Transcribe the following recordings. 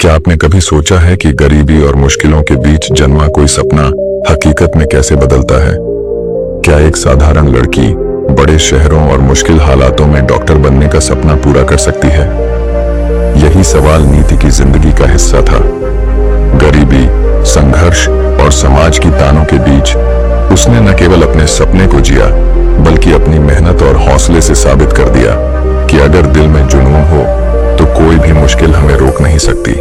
क्या आपने कभी सोचा है कि गरीबी और मुश्किलों के बीच जन्मा कोई सपना हकीकत में कैसे बदलता है? क्या एक साधारण लड़की बड़े शहरों और मुश्किल हालातों में डॉक्टर बनने का सपना पूरा कर सकती है? यही सवाल नीति की जिंदगी का हिस्सा था। गरीबी, संघर्ष और समाज की तानों के बीच उसने न केवल अपने सपने को जिया, बल्कि अपनी मेहनत और हौसले से साबित कर दिया कि अगर दिल में जुनून हो तो कोई भी मुश्किल हमें रोक नहीं सकती।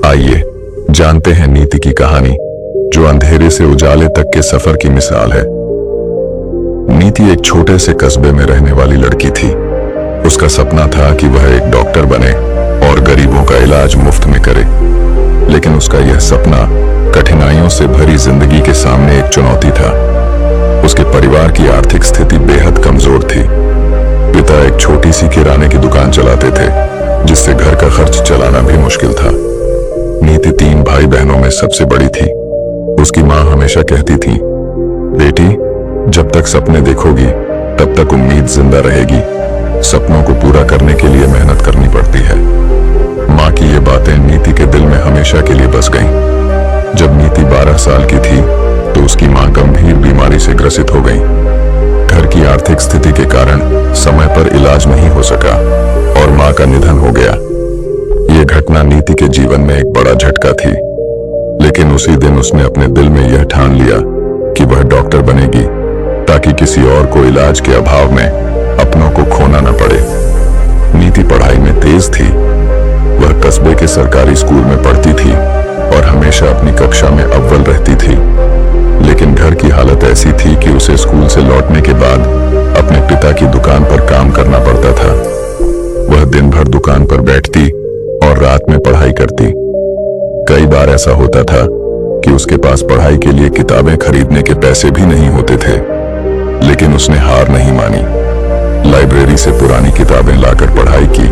आइए जानते हैं नीति की कहानी, जो अंधेरे से उजाले तक के सफर की मिसाल है। नीति एक छोटे से कस्बे में रहने वाली लड़की थी। उसका सपना था कि वह एक डॉक्टर बने और गरीबों का इलाज मुफ्त में करे। लेकिन उसका यह सपना कठिनाइयों से भरी जिंदगी के सामने एक चुनौती था। उसके परिवार की आर्थिक स्थिति बेहद कमजोर थी। पिता एक छोटी सी किराने की दुकान चलाते थे, जिससे घर का खर्च चलाना भी मुश्किल था। नीति 3 भाई बहनों में सबसे बड़ी थी। उसकी माँ हमेशा कहती थी, बेटी, जब तक सपने देखोगी तब तक उम्मीद जिंदा रहेगी। सपनों को पूरा करने के लिए मेहनत करनी पड़ती है। माँ की ये बातें नीति के दिल में हमेशा के लिए बस गईं। जब नीति 12 साल की थी तो उसकी माँ गंभीर बीमारी से ग्रसित हो गई। घर की आर्थिक स्थिति के कारण समय पर इलाज नहीं हो सका और माँ का निधन हो गया। ये घटना नीति के जीवन में एक बड़ा झटका थी। लेकिन उसी दिन उसने अपने दिल में यह ठान लिया कि वह डॉक्टर बनेगी, ताकि किसी और को इलाज के अभाव में अपनों को खोना न पड़े। नीति पढ़ाई में तेज थी। वह कस्बे के सरकारी स्कूल में पढ़ती थी और हमेशा अपनी कक्षा में अव्वल रहती थी। लेकिन घर की हालत ऐसी थी कि उसे स्कूल से लौटने के बाद अपने पिता की दुकान पर काम करना पड़ता था। वह दिन भर दुकान पर बैठती और रात में पढ़ाई करती। कई बार ऐसा होता था कि उसके पास पढ़ाई के लिए किताबें खरीदने के पैसे भी नहीं होते थे। लेकिन उसने हार नहीं मानी। लाइब्रेरी से पुरानी किताबें लाकर पढ़ाई की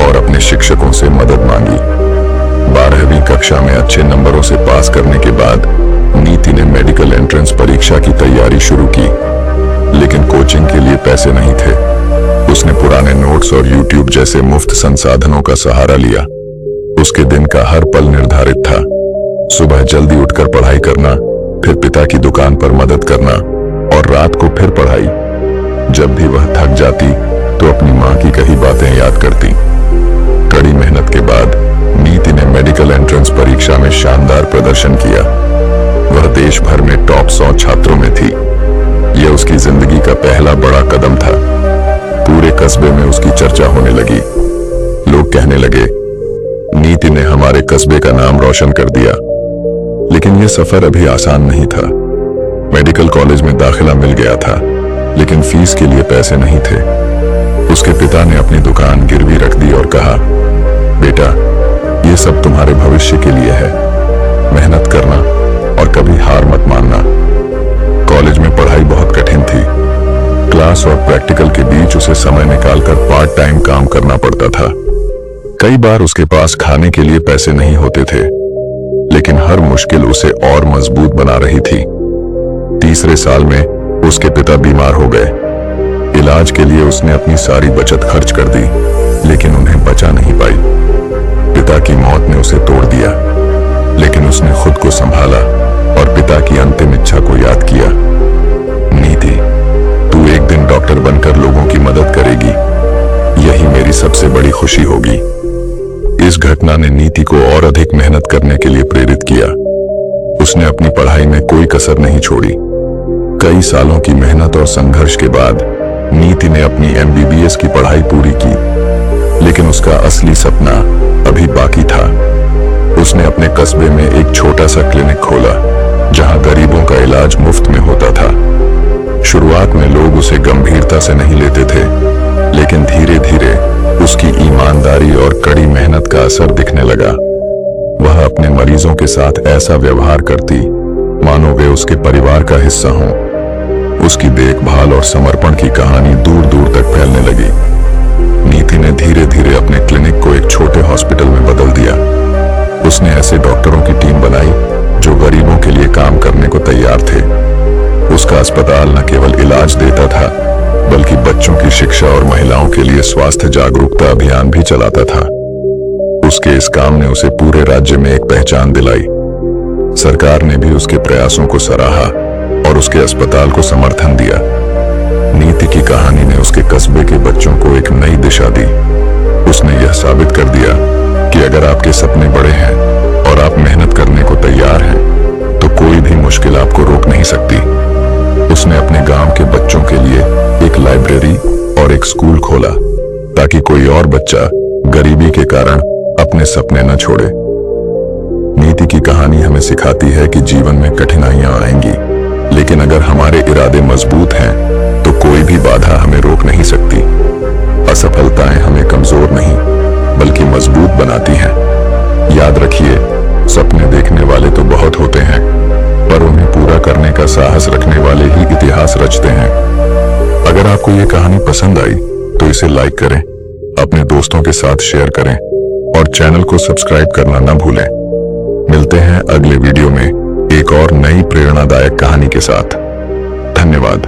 और अपने शिक्षकों से मदद मांगी। 12वीं कक्षा में अच्छे नंबरों से पास करने के बाद नीति ने मेडिकल एंट्रेंस परीक्षा की तैयारी शुरू की। लेकिन कोचिंग के लिए पैसे नहीं थे। उसने पुराने नोट्स और YouTube जैसे मुफ्त संसाधनों का सहारा लिया। उसके दिन का हर पल निर्धारित था। सुबह जल्दी उठकर पढ़ाई करना, फिर पिता की दुकान पर मदद करना और रात को फिर पढ़ाई। जब भी वह थक जाती तो अपनी माँ की कही बातें याद करती। कड़ी मेहनत के बाद नीति ने मेडिकल एंट्रेंस परीक्षा में शानदार प्रदर्शन किया। वह देश भर में टॉप 100 छात्रों में थी। यह उसकी जिंदगी का पहला बड़ा कदम था। पूरे कस्बे में उसकी चर्चा होने लगी। लोग कहने लगे, नीति ने हमारे कस्बे का नाम रोशन कर दिया। लेकिन यह सफर अभी आसान नहीं था। मेडिकल कॉलेज में दाखिला मिल गया था, लेकिन फीस के लिए पैसे नहीं थे। उसके पिता ने अपनी दुकान गिरवी रख दी और कहा, बेटा, यह सब तुम्हारे भविष्य के लिए है। मेहनत करना और कभी हार मत मानना। कॉलेज में पढ़ाई बहुत कठिन थी। क्लास और प्रैक्टिकल के बीच उसे समय निकालकर पार्ट टाइम काम करना पड़ता था। कई बार उसके पास खाने के लिए पैसे नहीं होते थे। लेकिन हर मुश्किल उसे और मजबूत बना रही थी। तीसरे साल में उसके पिता बीमार हो गए। इलाज के लिए उसने अपनी सारी बचत खर्च कर दी, लेकिन उन्हें बचा नहीं पाई। पिता की मौत ने उसे तोड़ दिया। लेकिन उसने खुद को संभाला और पिता की अंतिम इच्छा को याद किया। नीति, तू एक दिन डॉक्टर बनकर लोगों की मदद करेगी। यही मेरी सबसे बड़ी खुशी होगी। इस घटना ने नीति को और अधिक मेहनत करने के लिए प्रेरित किया। उसने अपनी पढ़ाई में कोई कसर नहीं छोड़ी। कई सालों की मेहनत और संघर्ष के बाद नीति ने अपनी MBBS की पढ़ाई पूरी की। लेकिन उसका असली सपना अभी बाकी था। उसने अपने कस्बे में एक छोटा सा क्लिनिक खोला, जहां गरीबों का इलाज मुफ्त में होता था। शुरुआत में लोग उसे गंभीरता से नहीं लेते थे, लेकिन धीरे धीरे उसकी ईमानदारी और कड़ी मेहनत का असर दिखने लगा। वह अपने मरीजों के साथ ऐसा व्यवहार करती मानो वे उसके परिवार का हिस्सा हों। उसकी देखभाल और समर्पण की कहानी दूर दूर तक फैलने लगी। नीति ने धीरे धीरे अपने क्लिनिक को एक छोटे हॉस्पिटल में बदल दिया। उसने ऐसे डॉक्टरों की टीम बनाई जो गरीबों के लिए काम करने को तैयार थे। उसका अस्पताल न केवल इलाज देता था, बल्कि बच्चों की शिक्षा और महिलाओं के लिए स्वास्थ्य जागरूकता अभियान भी चलाता था। उसके इस काम ने उसे पूरे राज्य में एक पहचान दिलाई। सरकार ने भी उसके प्रयासों को सराहा और उसके अस्पताल को समर्थन दिया। नीति की कहानी ने उसके कस्बे के बच्चों को एक नई दिशा दी। उसने यह साबित कर दिया कि अगर आपके सपने बड़े हैं और आप मेहनत करने को तैयार हैं, तो कोई भी मुश्किल आपको रोक नहीं सकती। उसने अपने गांव के बच्चों के लिए एक लाइब्रेरी और एक स्कूल खोला ताकि कोई और बच्चा गरीबी के कारण अपने सपने न छोड़े। नीति की कहानी हमें सिखाती है कि जीवन में कठिनाइयां आएंगी, लेकिन अगर हमारे इरादे मजबूत हैं तो कोई भी बाधा हमें रोक नहीं सकती। असफलताएं हमें कमजोर नहीं बल्कि मजबूत बनाती हैं। याद रखिए, सपने देखने वाले तो बहुत होते हैं, पर उन्हें पूरा करने का साहस रखने वाले ही इतिहास रचते हैं। अगर आपको ये कहानी पसंद आई तो इसे लाइक करें, अपने दोस्तों के साथ शेयर करें और चैनल को सब्सक्राइब करना न भूलें। मिलते हैं अगले वीडियो में एक और नई प्रेरणादायक कहानी के साथ। धन्यवाद।